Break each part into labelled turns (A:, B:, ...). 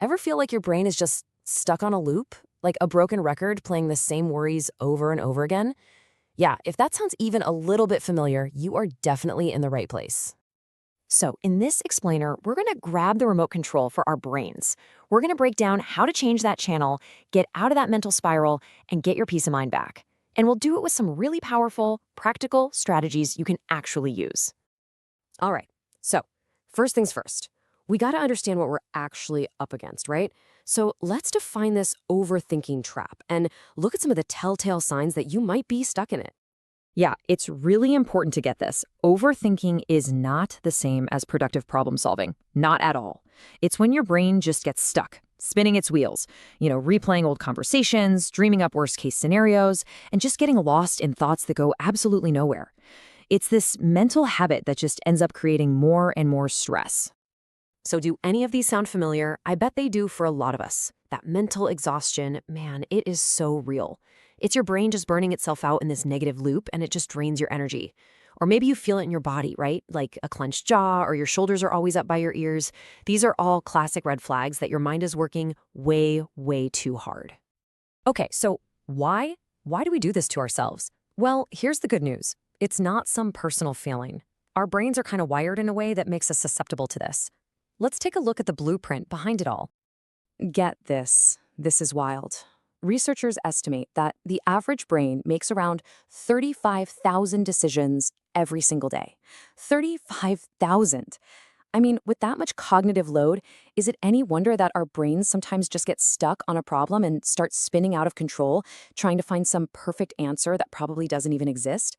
A: Ever feel like your brain is just stuck on a loop? Like a broken record playing the same worries over and over again? Yeah, if that sounds even a little bit familiar, you are definitely in the right place. So, in this explainer, we're going to grab the remote control for our brains. We're going to break down how to change that channel, get out of that mental spiral, and get your peace of mind back. And we'll do it with some really powerful, practical strategies you can actually use. All right, so first things first, we got to understand what we're actually up against, right? So let's define this overthinking trap and look at some of the telltale signs that you might be stuck in it. Yeah, it's really important to get this. Overthinking is not the same as productive problem solving. Not at all. It's when your brain just gets stuck, spinning its wheels, replaying old conversations, dreaming up worst case scenarios, and just getting lost in thoughts that go absolutely nowhere. It's this mental habit that just ends up creating more and more stress. So do any of these sound familiar? I bet they do for a lot of us. That mental exhaustion, man, it is so real. It's your brain just burning itself out in this negative loop, and it just drains your energy. Or maybe you feel it in your body, right? Like a clenched jaw, or your shoulders are always up by your ears. These are all classic red flags that your mind is working way, way too hard. Okay, so why? Why do we do this to ourselves? Well, here's the good news. It's not some personal feeling. Our brains are kind of wired in a way that makes us susceptible to this. Let's take a look at the blueprint behind it all. Get this. This is wild. Researchers estimate that the average brain makes around 35,000 decisions every single day. 35,000. I mean, with that much cognitive load, is it any wonder that our brains sometimes just get stuck on a problem and start spinning out of control, trying to find some perfect answer that probably doesn't even exist?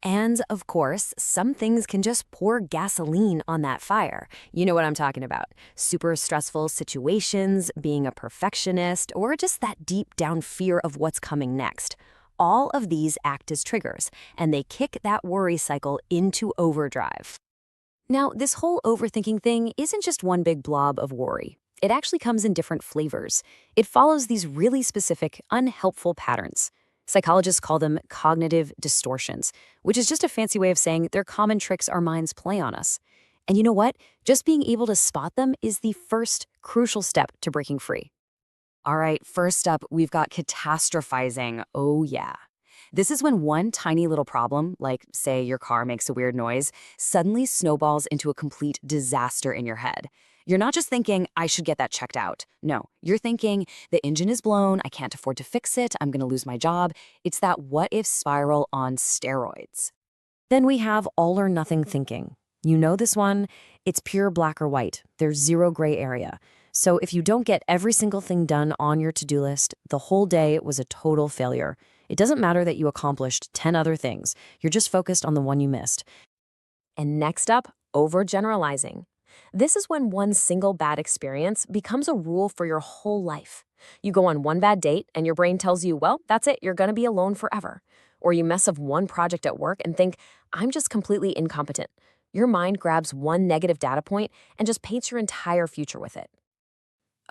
A: And, of course, some things can just pour gasoline on that fire. You know what I'm talking about. Super stressful situations, being a perfectionist, or just that deep down fear of what's coming next. All of these act as triggers, and they kick that worry cycle into overdrive. Now, this whole overthinking thing isn't just one big blob of worry. It actually comes in different flavors. It follows these really specific, unhelpful patterns. Psychologists call them cognitive distortions, which is just a fancy way of saying they're common tricks our minds play on us. And you know what? Just being able to spot them is the first crucial step to breaking free. All right, first up, we've got catastrophizing. Oh, yeah. This is when one tiny little problem, like, say, your car makes a weird noise, suddenly snowballs into a complete disaster in your head. You're not just thinking, I should get that checked out. No, you're thinking, the engine is blown, I can't afford to fix it, I'm gonna lose my job. It's that what-if spiral on steroids. Then we have all or nothing thinking. You know this one? It's pure black or white. There's zero gray area. So if you don't get every single thing done on your to-do list, the whole day was a total failure. It doesn't matter that you accomplished 10 other things. You're just focused on the one you missed. And next up, overgeneralizing. This is when one single bad experience becomes a rule for your whole life. You go on one bad date and your brain tells you, well, that's it, you're gonna be alone forever. Or you mess up one project at work and think, I'm just completely incompetent. Your mind grabs one negative data point and just paints your entire future with it.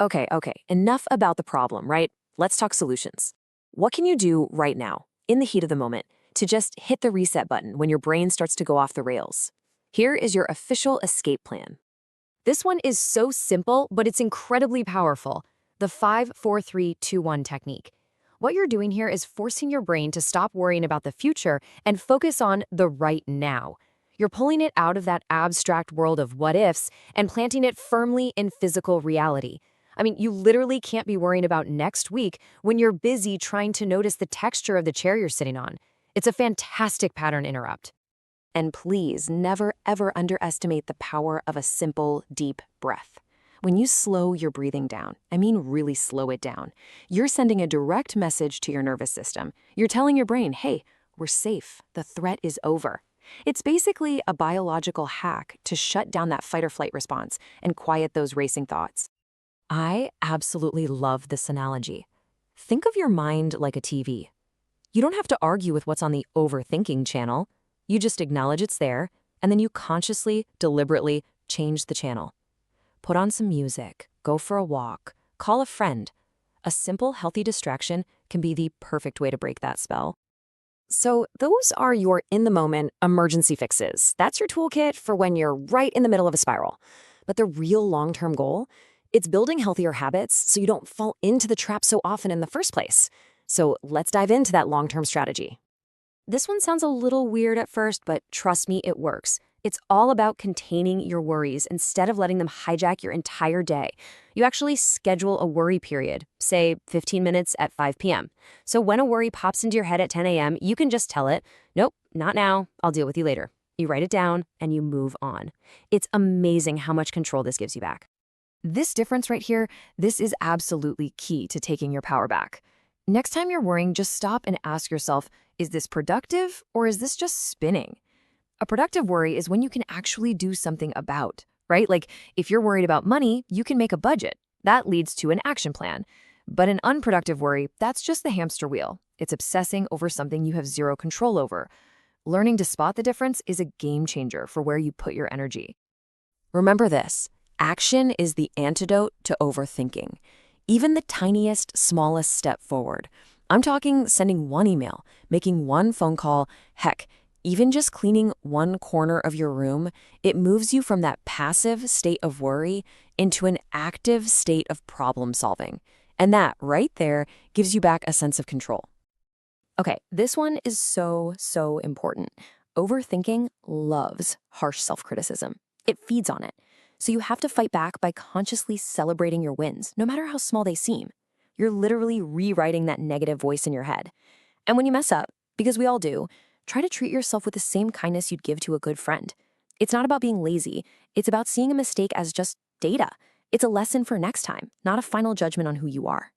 A: Okay, enough about the problem, right? Let's talk solutions. What can you do right now, in the heat of the moment, to just hit the reset button when your brain starts to go off the rails? Here is your official escape plan. This one is so simple, but it's incredibly powerful. The 5-4-3-2-1 technique. What you're doing here is forcing your brain to stop worrying about the future and focus on the right now. You're pulling it out of that abstract world of what-ifs and planting it firmly in physical reality. I mean, you literally can't be worrying about next week when you're busy trying to notice the texture of the chair you're sitting on. It's a fantastic pattern interrupt. And please never, ever underestimate the power of a simple, deep breath. When you slow your breathing down, I mean really slow it down, you're sending a direct message to your nervous system. You're telling your brain, hey, we're safe. The threat is over. It's basically a biological hack to shut down that fight or flight response and quiet those racing thoughts. I absolutely love this analogy. Think of your mind like a TV. You don't have to argue with what's on the overthinking channel. You just acknowledge it's there, and then you consciously, deliberately change the channel. Put on some music, go for a walk, call a friend. A simple, healthy distraction can be the perfect way to break that spell. So those are your in-the-moment emergency fixes. That's your toolkit for when you're right in the middle of a spiral. But the real long-term goal It's building healthier habits so you don't fall into the trap so often in the first place. So let's dive into that long-term strategy. This one sounds a little weird at first, but trust me, it works. It's all about containing your worries instead of letting them hijack your entire day. You actually schedule a worry period, say 15 minutes at 5 p.m. So when a worry pops into your head at 10 a.m., you can just tell it, nope, not now, I'll deal with you later. You write it down and you move on. It's amazing how much control this gives you back. This difference right here, this is absolutely key to taking your power back. Next time you're worrying, just stop and ask yourself, is this productive or is this just spinning? A productive worry is when you can actually do something about, right? Like if you're worried about money, you can make a budget. That leads to an action plan. But an unproductive worry, that's just the hamster wheel. It's obsessing over something you have zero control over. Learning to spot the difference is a game changer for where you put your energy. Remember this, action is the antidote to overthinking. Even the tiniest, smallest step forward. I'm talking sending one email, making one phone call, heck, even just cleaning one corner of your room, it moves you from that passive state of worry into an active state of problem solving. And that right there gives you back a sense of control. Okay, this one is so important. Overthinking loves harsh self-criticism. It feeds on it. So you have to fight back by consciously celebrating your wins, no matter how small they seem. You're literally rewriting that negative voice in your head. And when you mess up, because we all do, try to treat yourself with the same kindness you'd give to a good friend. It's not about being lazy. It's about seeing a mistake as just data. It's a lesson for next time, not a final judgment on who you are.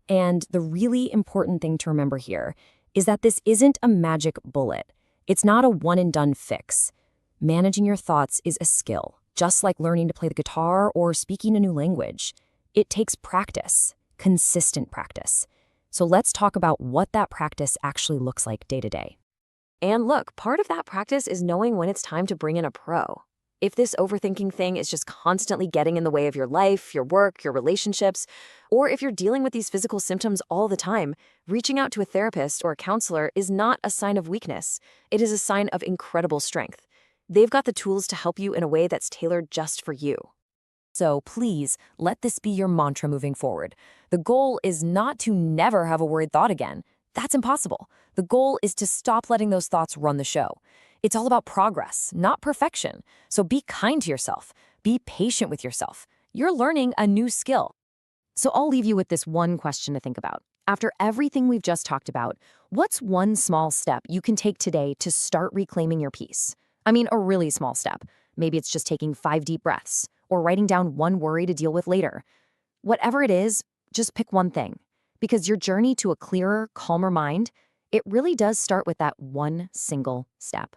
A: And the really important thing to remember here is that this isn't a magic bullet. It's not a one-and-done fix. Managing your thoughts is a skill, just like learning to play the guitar or speaking a new language. It takes practice, consistent practice. So let's talk about what that practice actually looks like day to day. And look, part of that practice is knowing when it's time to bring in a pro. If this overthinking thing is just constantly getting in the way of your life, your work, your relationships, or if you're dealing with these physical symptoms all the time, reaching out to a therapist or a counselor is not a sign of weakness. It is a sign of incredible strength. They've got the tools to help you in a way that's tailored just for you. So please, let this be your mantra moving forward. The goal is not to never have a worried thought again. That's impossible. The goal is to stop letting those thoughts run the show. It's all about progress, not perfection. So be kind to yourself. Be patient with yourself. You're learning a new skill. So I'll leave you with this one question to think about. After everything we've just talked about, what's one small step you can take today to start reclaiming your peace? I mean, a really small step. Maybe it's just taking 5 deep breaths or writing down one worry to deal with later. Whatever it is, just pick one thing. Because your journey to a clearer, calmer mind, it really does start with that one single step.